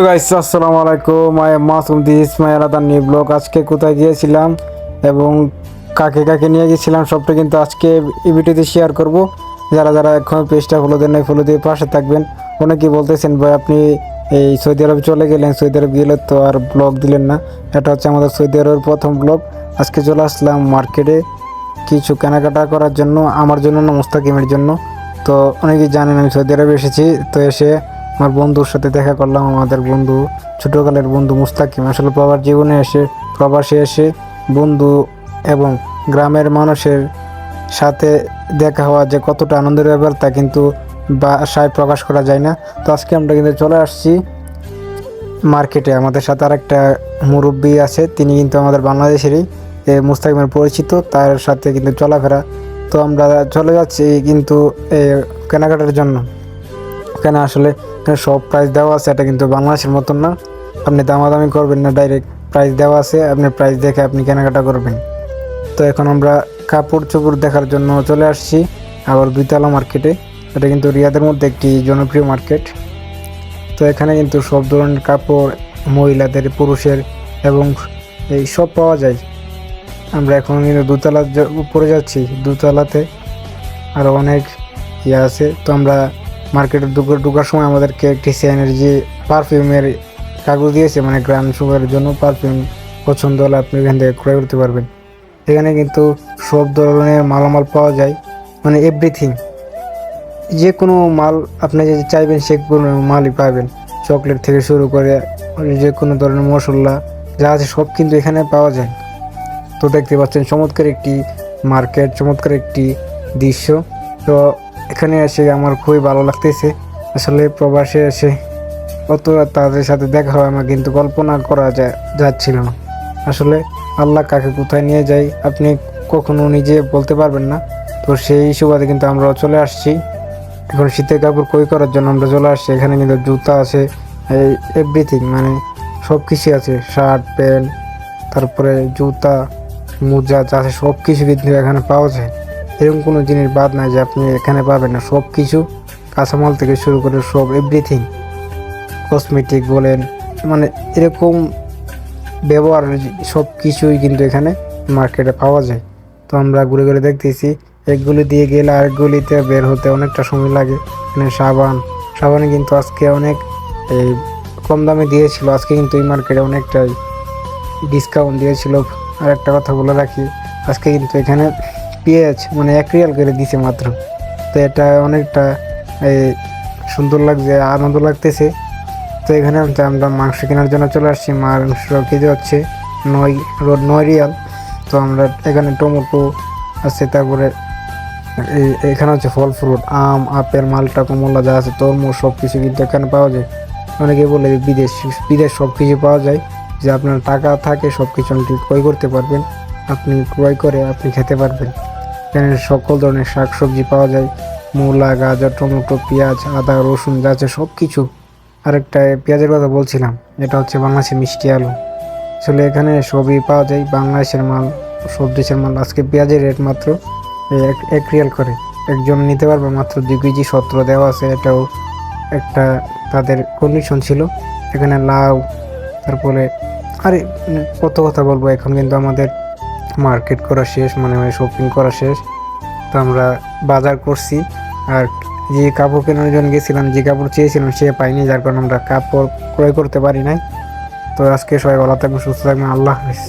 Guys, আসসালামু আলাইকুম। I am Masum this my আলাদা নিউ ব্লগ। আজকে কোথায় গিয়েছিলাম এবং কাকে কাকে নিয়ে গেছিলাম সবটা কিন্তু আজকে এই ভিডিওতে শেয়ার করব। যারা যারা এখন পেজটা ফলো দেন নাই, ফলো দিয়ে পাশে থাকবেন। অনেকেই বলতেছেন ভাই আপনি এই সৌদি আরব চলে গেলেন, সৌদি আরব গেলে তো আর ব্লগ দিলেন না। এটা হচ্ছে আমাদের সৌদি আরবের প্রথম ব্লগ। আজকে চলে আসলাম মার্কেটে কিছু কেনাকাটা করার জন্য, আমার জন্য না, মুস্তাকিমের জন্য। তো অনেকেই জানেন আমি সৌদি আরবে এসেছি। তো এসে আমার বন্ধুর সাথে দেখা করলাম, আমাদের বন্ধু, ছোটোকালের বন্ধু মুস্তাকিম। আসলে প্রবাসে এসে বন্ধু এবং গ্রামের মানুষের সাথে দেখা হওয়া যে কতটা আনন্দের ব্যাপার তা কিন্তু বাসায় প্রকাশ করা যায় না। তো আজকে আমরা কিন্তু চলে আসছি মার্কেটে। আমাদের সাথে আর একটা মুরব্বী আছে, তিনি কিন্তু আমাদের বাংলাদেশেরই মুস্তাকিমের পরিচিত, তার সাথে কিন্তু চলাফেরা। তো আমরা চলে যাচ্ছি কিন্তু কেনাকাটার জন্য। এখানে আসলে সব প্রাইস দেওয়া আছে, এটা কিন্তু বাংলাদেশের মতন না। আপনি দামাদামি করবেন না, ডাইরেক্ট প্রাইস দেওয়া আছে, আপনি প্রাইস দেখে আপনি কেনাকাটা করবেন। তো এখন আমরা কাপড় চোপড় দেখার জন্য চলে আসছি আবার দুইতলা মার্কেটে। এটা কিন্তু রিয়াদের মধ্যে একটি জনপ্রিয় মার্কেট। তো এখানে কিন্তু সব ধরনের কাপড়, মহিলাদের, পুরুষের এবং এই সব পাওয়া যায়। আমরা এখন কিন্তু দুতলা উপরে যাচ্ছি, দুতলাতে আরও অনেক আছে। তো আমরা মার্কেটে ঢোকার সময় আমাদেরকে একটি এনার্জি পারফিউমের কাগজ দিয়েছে, মানে গ্রাম সুগারের জন্য পারফিউম পছন্দ হলে আপনি এখান থেকে ক্রয় করতে পারবেন। এখানে কিন্তু সব ধরনের মালামাল পাওয়া যায়, মানে এভরিথিং, যে কোনো মাল আপনি যদি চাইবেন সে কোনো মালই পাবেন। চকলেট থেকে শুরু করে যে কোনো ধরনের মশলা যা আছে সব কিন্তু এখানে পাওয়া যায়। তো দেখতে পাচ্ছেন চমৎকার একটি মার্কেট, চমৎকার একটি দৃশ্য। তো এখানে এসে আমার খুবই ভালো লাগতেছে। আসলে প্রবাসে এসে কত তাদের সাথে দেখা হয় আমার কিন্তু কল্পনা করা যাচ্ছিল না। আসলে আল্লাহ কাকে কোথায় নিয়ে যায় আপনি কখনো নিজে বলতে পারবেন না। তো সেই সুবাদে কিন্তু আমরা চলে আসছি এখন শীতের কাপড় ক্রয় করার জন্য। আমরা চলে আসছি, এখানে কিন্তু জুতা আছে, এভরিথিং, মানে সব কিছুই আছে, শার্ট প্যান্ট, তারপরে জুতা, মোজা যা আছে সব কিছু কিন্তু এখানে পাওয়া যায়। এরকম কোনো জিনিস বাদ নাই যে আপনি এখানে পাবেন না। সব কিছু, কাঁচামাল থেকে শুরু করে সব এভরিথিং, কসমেটিক বলেন, মানে এরকম ব্যবহার সব কিছুই কিন্তু এখানে মার্কেটে পাওয়া যায়। তো আমরা ঘুরে ঘুরে দেখতেছি, একগুলি দিয়ে গেলে আরেকগুলিতে বের হতে অনেকটা সময় লাগে। এখানে সাবানে কিন্তু আজকে অনেক এই কম দামে দিয়েছিল। আজকে কিন্তু এই মার্কেটে অনেকটাই ডিসকাউন্ট দিয়েছিল। আর একটা কথা বলে রাখি, আজকে কিন্তু এখানে পেঁয়াজ মানে 1 রিয়াল করে দিছে মাত্র। তো এটা অনেকটা সুন্দর লাগছে, আনন্দ লাগতেছে। তো এখানে আমরা মাংস কেনার জন্য চলে আসছি। মাংস কেজি হচ্ছে 9 রিয়াল। তো আমরা এখানে টমেটো আছে, তারপরে এখানে হচ্ছে ফল ফ্রুট, আম, আপেল, মালটা, কমলা যা আছে, তরমুজ সব কিছু কিন্তু এখানে পাওয়া যায়। অনেকে বলে বিদেশ সব কিছু পাওয়া যায়, যে আপনার টাকা থাকে সব কিছু আপনি ক্রয় করতে পারবেন, আপনি ক্রয় করে আপনি খেতে পারবেন। এখানে সকল ধরনের শাক সবজি পাওয়া যায়, মূলা, গাজর, টমেটো, পেঁয়াজ, আদা, রসুন যা আছে সব কিছু। আরেকটা পেঁয়াজের কথা বলছিলাম, এটা হচ্ছে বাংলাদেশের মিষ্টি আলু। আসলে এখানে সবই পাওয়া যায়, বাংলাদেশের মাল, সব দেশের মাল। আজকে পেঁয়াজের রেট মাত্র 1 রিয়াল করে, একজন নিতে পারবে মাত্র 2 কেজি 17 দেওয়া আছে। এটাও একটা তাদের কন্ডিশন ছিল। এখানে লাউ, তারপরে আরে কত কথা বলবো। এখন কিন্তু আমাদের মার্কেট করা শেষ, মানে শপিং করা শেষ। তো আমরা বাজার করছি, আর যে কাপড় কেনার জন্য গেছিলাম, যে কাপড় চেয়েছিলাম সে পাইনি, যার কারণে আমরা কাপড় ক্রয় করতে পারি নাই। তো আজকে সবাই ভালো থাকবেন, সুস্থ থাকবেন, আল্লাহ হাফেজ।